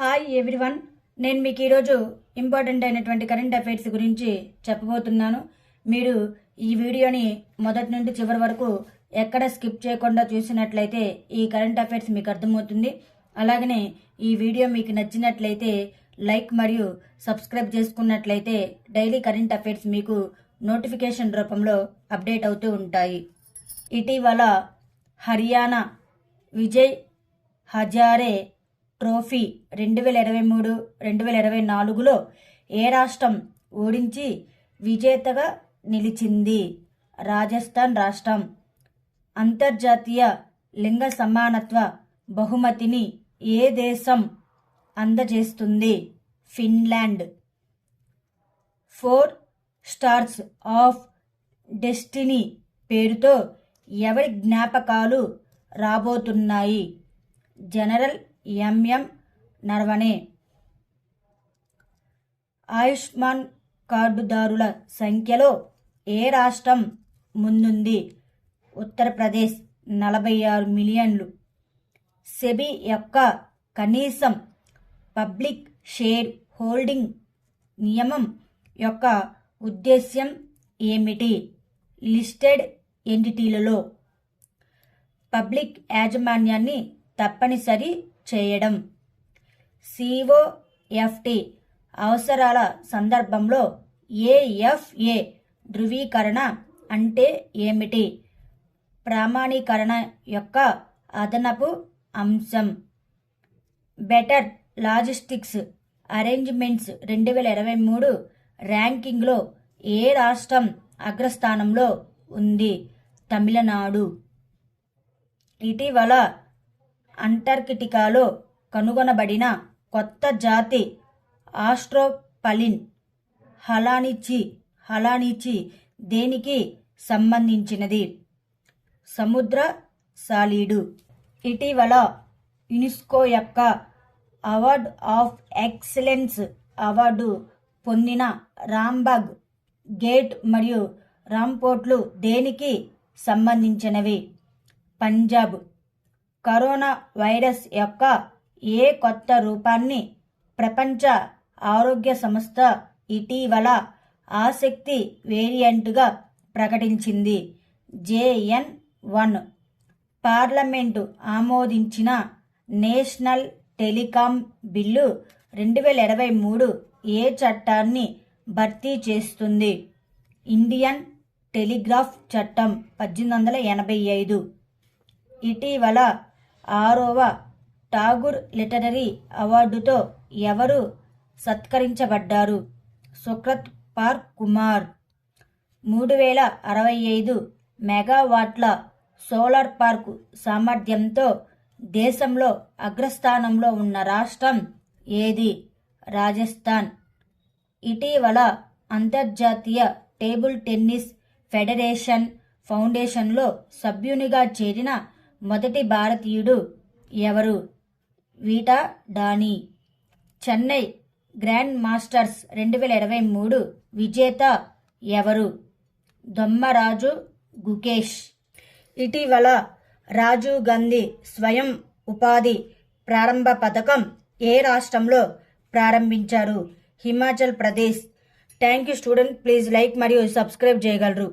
Hi everyone, నేను మీకు ఈరోజు ఇంపార్టెంట్ అయినటువంటి కరెంట్ అఫైర్స్ గురించి చెప్పబోతున్నాను. మీరు ఈ వీడియోని మొదటి నుండి చివరి వరకు ఎక్కడ స్కిప్ చేయకుండా చూసినట్లయితే ఈ కరెంట్ అఫైర్స్ మీకు అర్థమవుతుంది. అలాగనే ఈ వీడియో మీకు నచ్చినట్లయితే లైక్ మరియు సబ్స్క్రైబ్ చేసుకున్నట్లయితే డైలీ కరెంట్ అఫైర్స్ మీకు నోటిఫికేషన్ రూపంలో అప్డేట్ అవుతూ ఉంటాయి. ఇటీవల హర్యానా విజయ్ హజారే ట్రోఫీ 2023-2024లో ఏ రాష్ట్రం ఓడించి విజేతగా నిలిచింది? రాజస్థాన్ రాష్ట్రం. అంతర్జాతీయ లింగ సమానత్వ బహుమతిని ఏ దేశం అందజేస్తుంది? ఫిన్లాండ్. 4 స్టార్స్ ఆఫ్ డెస్టినీ పేరుతో ఎవరి జ్ఞాపకాలు రాబోతున్నాయి? General MM Naravane. ఆయుష్మాన్ కార్డుదారుల సంఖ్యలో ఏ రాష్ట్రం ముందుంది? ఉత్తరప్రదేశ్ 46 మిలియన్లు. సెబీ యొక్క కనీసం పబ్లిక్ షేర్ హోల్డింగ్ నియమం యొక్క ఉద్దేశ్యం ఏమిటి? లిస్టెడ్ ఎంటిటీలలో పబ్లిక్ యాజమాన్యాన్ని తప్పనిసరి చేయడం. సిఓఎఫ్టి అవసరాల సందర్భంలో ఏఎఫ్ఏ ధృవీకరణ అంటే ఏమిటి? ప్రామాణీకరణ యొక్క అదనపు అంశం. బెటర్ లాజిస్టిక్స్ అరేంజ్మెంట్స్ 2023 ర్యాంకింగ్లో ఏ రాష్ట్రం అగ్రస్థానంలో ఉంది? తమిళనాడు. ఇటీవల అంటార్కిటికాలో కనుగొనబడిన కొత్త జాతి ఆస్ట్రోపలిన్ హలానిచి దేనికి సంబంధించినది? సముద్ర సాలీడు. ఇటీవల యునెస్కో యొక్క అవార్డ్ ఆఫ్ ఎక్సలెన్స్ అవార్డు పొందిన రాంబాగ్ గేట్ మరియు రాంపోర్ట్లు దేనికి సంబంధించినవి? పంజాబ్. కరోనా వైరస్ యొక్క ఏ కొత్త రూపాన్ని ప్రపంచ ఆరోగ్య సంస్థ ఇటీవల ఆసక్తి వేరియంట్గా ప్రకటించింది? JN.1. పార్లమెంటు ఆమోదించిన నేషనల్ టెలికాం బిల్లు 2023 ఏ చట్టాన్ని భర్తీ చేస్తుంది? ఇండియన్ టెలిగ్రాఫ్ చట్టం 1885. ఇటీవల 6వ ఠాగూర్ లిటరరీ అవార్డుతో ఎవరు సత్కరించబడ్డారు? సుక్రత్ పార్ కుమార్. 3065 మెగావాట్ల సోలార్ పార్కు సామర్థ్యంతో దేశంలో అగ్రస్థానంలో ఉన్న రాష్ట్రం ఏది? రాజస్థాన్. ఇటీవల అంతర్జాతీయ టేబుల్ టెన్నిస్ ఫెడరేషన్ ఫౌండేషన్లో సభ్యునిగా చేరిన మొదటి భారతీయుడు ఎవరు? Vita Danny. Chennai grand masters 2023 విజేత ఎవరు? దొమ్మరాజు గుకేష్. ఇటీవల రాజీవ్ గాంధీ స్వయం ఉపాధి ప్రారంభ పథకం ఏ రాష్ట్రంలో ప్రారంభించారు? Himachal Pradesh. Thank you student. Please like మరియు సబ్స్క్రైబ్ చేయగలరు.